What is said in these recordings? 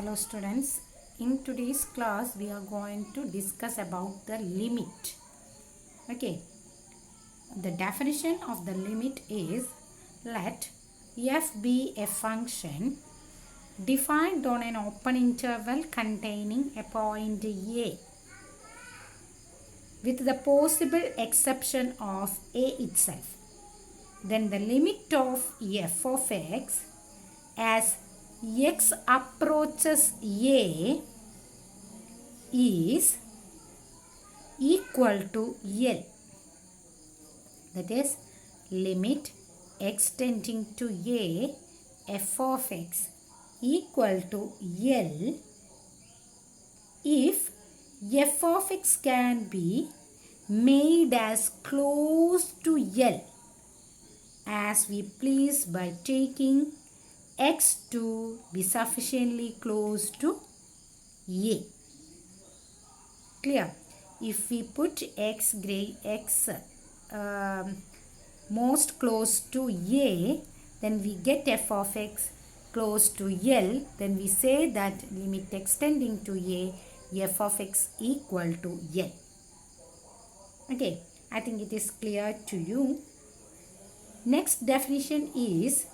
Hello students, in today's class we are going to discuss about the limit. Okay, the definition of the limit is let f be a function defined on an open interval containing a point a with the possible exception of a itself. Then the limit of f of x as x approaches a is equal to L. That is limit x tending to a f of x equal to L if f of x can be made as close to L as we please by taking x to be sufficiently close to a. Clear? If we put x most close to a, then we get f of x close to L. Then we say that limit x tending to a, f of x equal to L. Okay, I think it is clear to you. Next definition is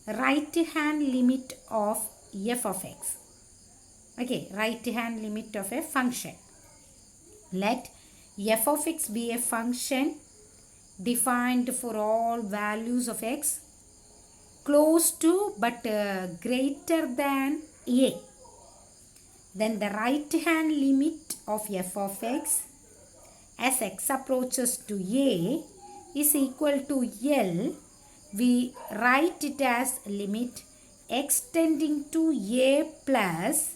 right hand limit of f of x. Okay, right hand limit of a function. Let f of x be a function defined for all values of x close to but greater than a. Then the right hand limit of f of x as x approaches to a is equal to L. We write it as limit x tending to a plus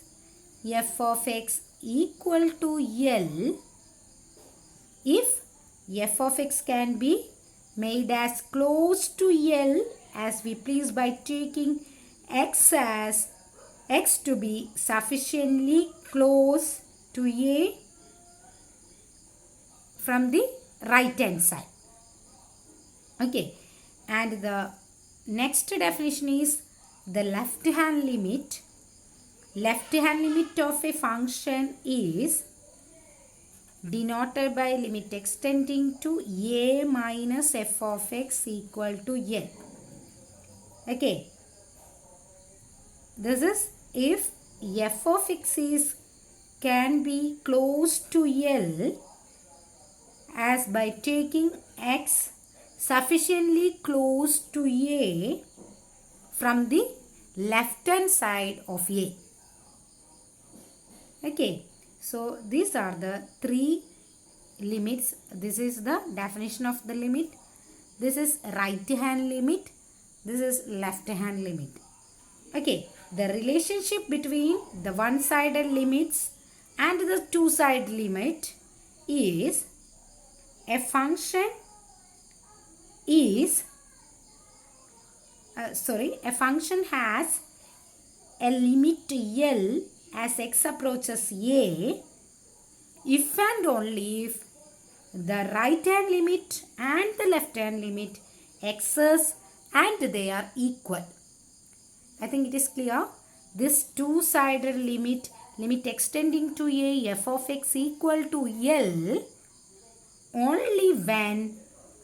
f of x equal to L if f of x can be made as close to L as we please by taking x to be sufficiently close to a from the right hand side. Okay, and the next definition is the left hand limit. Left hand limit of a function is denoted by limit x tending to a minus f of x equal to L. Okay, this is if f of x can be close to L as by taking x sufficiently close to a from the left hand side of a. Okay, so these are the three limits. This is the definition of the limit. This is right hand limit. This is left hand limit. Okay, the relationship between the one-sided limits and the two-sided limit is a function is a function has a limit L as x approaches a if and only if the right hand limit and the left hand limit exist and they are equal. I think it is clear. This two-sided limit x tending to a f of x equal to L only when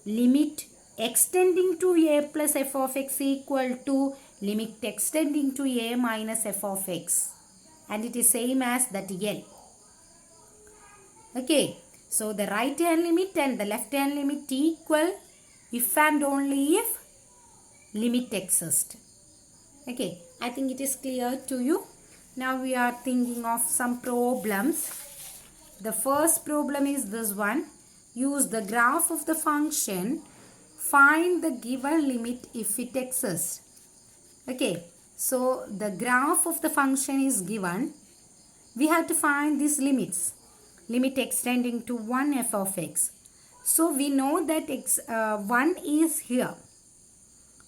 limit x tending to a plus f of x equal to limit x tending to a minus f of x, and it is same as that L. Okay, so the right hand limit and the left hand limit equal if and only if limit exists. Okay, I think it is clear to you. Now we are thinking of some problems. The first problem is this one. Use the graph of the function. Find the given limit if it exists. Okay, so the graph of the function is given. We have to find these limits. Limit x tending to 1 f of x. So we know that 1 is here.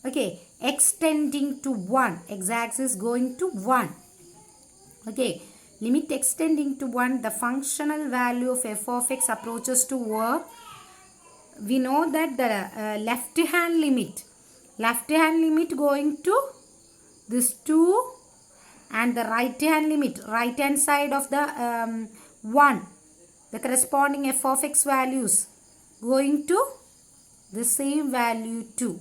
Okay, x tending to 1. X-axis going to 1. Okay, limit x tending to 1. The functional value of f of x approaches to 1. We know that the left hand limit going to this 2 and the right hand limit, right hand side of the 1, the corresponding f of x values going to the same value 2.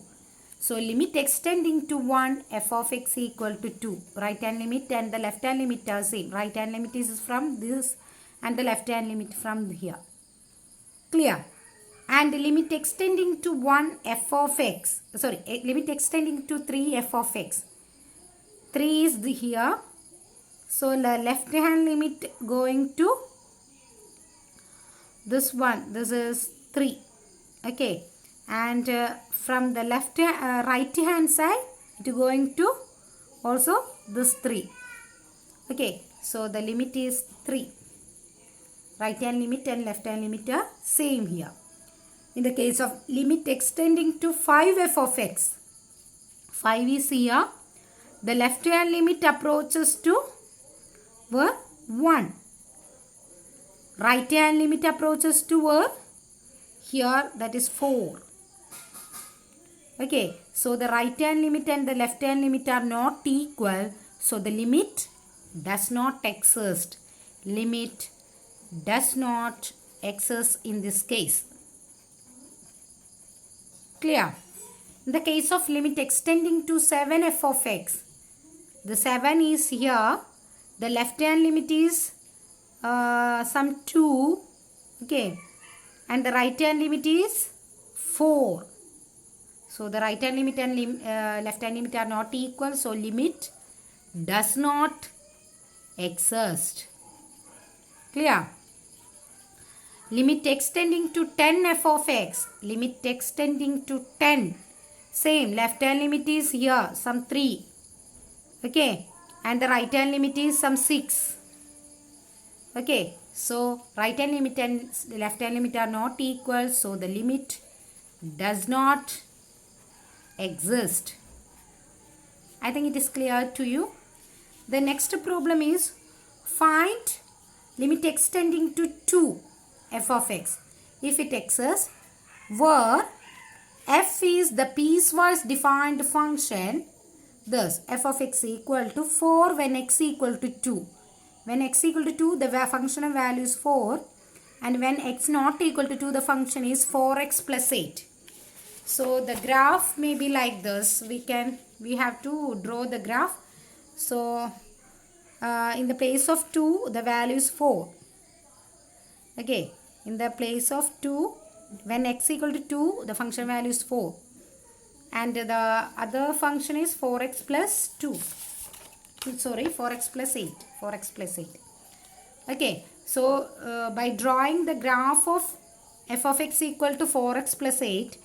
So limit extending to 1, f of x equal to 2. Right hand limit and the left hand limit are same. Right hand limit is from this and the left hand limit from here. Clear? And limit extending to 1 f of x, limit extending to 3 f of x. 3 is here. So the left hand limit going to this one, this is 3. Okay. And from the right hand side, it is going to also this 3. Okay. So the limit is 3. Right hand limit and left hand limit are same here. In the case of limit extending to 5 f of x, 5 is here. The left hand limit approaches to 1. Right hand limit approaches to here, that is 4. Okay, so the right hand limit and the left hand limit are not equal. So the limit does not exist. Limit does not exist in this case. Clear? In the case of limit extending to 7 f of x, the 7 is here. The left hand limit is some 2. Okay. And the right hand limit is 4. So the right hand limit and left hand limit are not equal. So limit does not exist. Clear? Limit extending to 10 f of x. Limit extending to 10. Same. Left hand limit is here. Some 3. Okay. And the right hand limit is some 6. Okay. So right hand limit and left hand limit are not equal. So the limit does not exist. I think it is clear to you. The next problem is find limit extending to 2 f of x if it exists, where f is the piecewise defined function. Thus f of x equal to 4 when x equal to 2. When x equal to 2, the functional value is 4, and when x not equal to 2, the function is 4x plus 8. So the graph may be like this. We have to draw the graph. So in the place of 2, the value is 4. Okay. In the place of 2, when x equal to 2, the function value is 4. And the other function is 4x plus 2. Sorry, 4x plus 8. 4x plus 8. Okay. So by drawing the graph of f of x equal to 4x plus 8,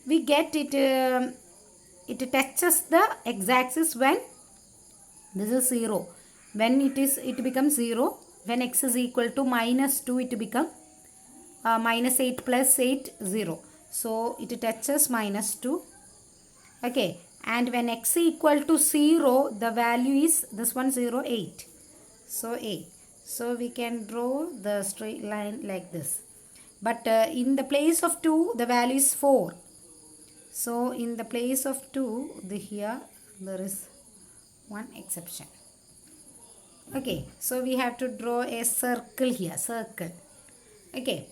we get it, it touches the x-axis when this is 0. When it becomes 0. When x is equal to minus 2, it becomes minus 8 plus 8, 0. So it touches minus 2. Okay. And when x equal to 0, the value is this one 0, 8. So 8. So we can draw the straight line like this. But in the place of 2, the value is 4. So in the place of 2, here there is one exception. Okay. So we have to draw a circle here. Circle. Okay.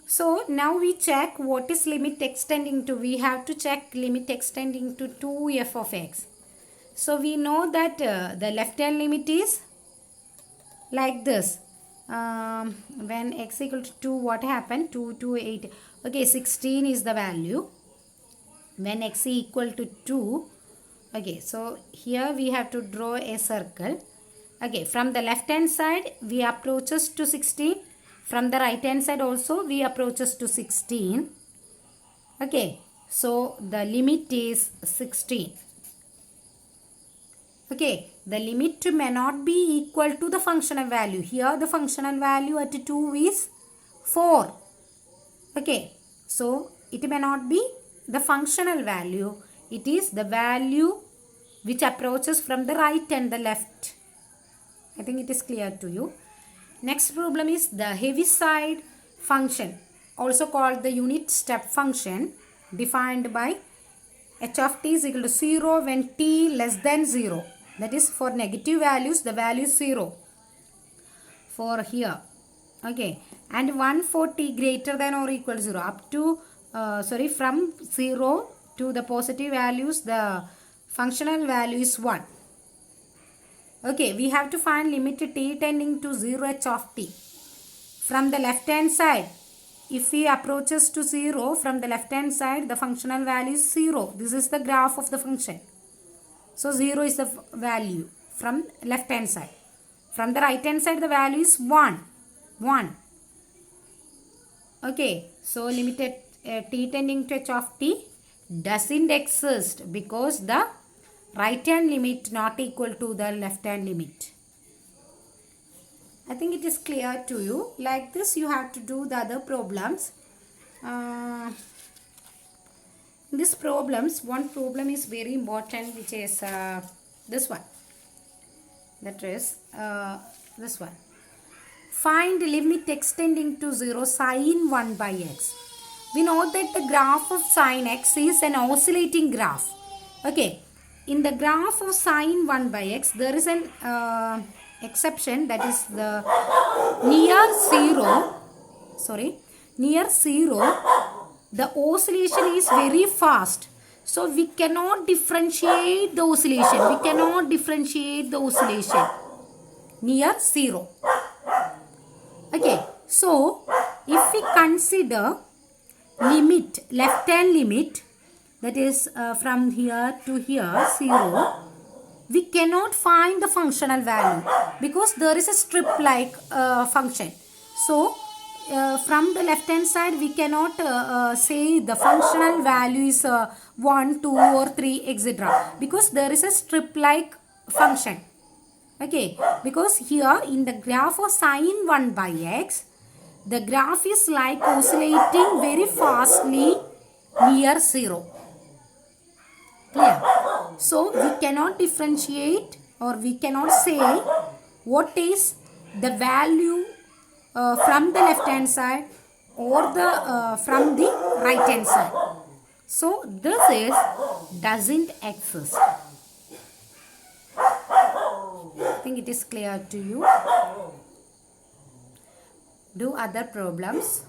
So now we check what is limit extending to. We have to check limit extending to 2 f of x. So we know that the left hand limit is like this. When x equal to 2, what happened? 2 to 8. Okay, 16 is the value. When x equal to 2. Okay, so here we have to draw a circle. Okay, from the left hand side, we approaches to 16. From the right hand side also, we approaches to 16. Okay, so the limit is 16. Okay, the limit may not be equal to the functional value. Here the functional value at 2 is 4. Okay, so it may not be the functional value. It is the value which approaches from the right and the left. I think it is clear to you. Next problem is the Heaviside function, also called the unit step function, defined by h of t is equal to 0 when t less than 0. That is for negative values, the value is 0 for here. Okay, and 1 for t greater than or equal to 0 up to sorry, from 0 to the positive values, the functional value is 1. Okay, we have to find limit t tending to 0 h of t. From the left hand side, if we approaches to 0 from the left hand side, the functional value is 0. This is the graph of the function. So 0 is the value from left hand side. From the right hand side, the value is 1. 1. Okay, so limit at t tending to h of t doesn't exist because the right hand limit not equal to the left hand limit. I think it is clear to you. Like this you have to do the other problems. These problems, one problem is very important, which is this one. That is this one. Find limit extending to 0 sin 1 by x. We know that the graph of sin x is an oscillating graph. Okay, in the graph of sin 1 by x, there is an exception, that is the near 0. Sorry, near 0, the oscillation is very fast. So we cannot differentiate the oscillation. We cannot differentiate the oscillation near 0. Okay, so if we consider limit, left hand limit, that is from here to here 0, we cannot find the functional value because there is a strip like function. So from the left hand side we cannot say the functional value is 1, 2 or 3 etc. because there is a strip like function. Okay, because here in the graph of sin 1 by x, the graph is like oscillating very fastly near 0. Clear? So we cannot differentiate or we cannot say what is the value from the left hand side or the from the right hand side. So this is doesn't exist. I think it is clear to you. Do other problems.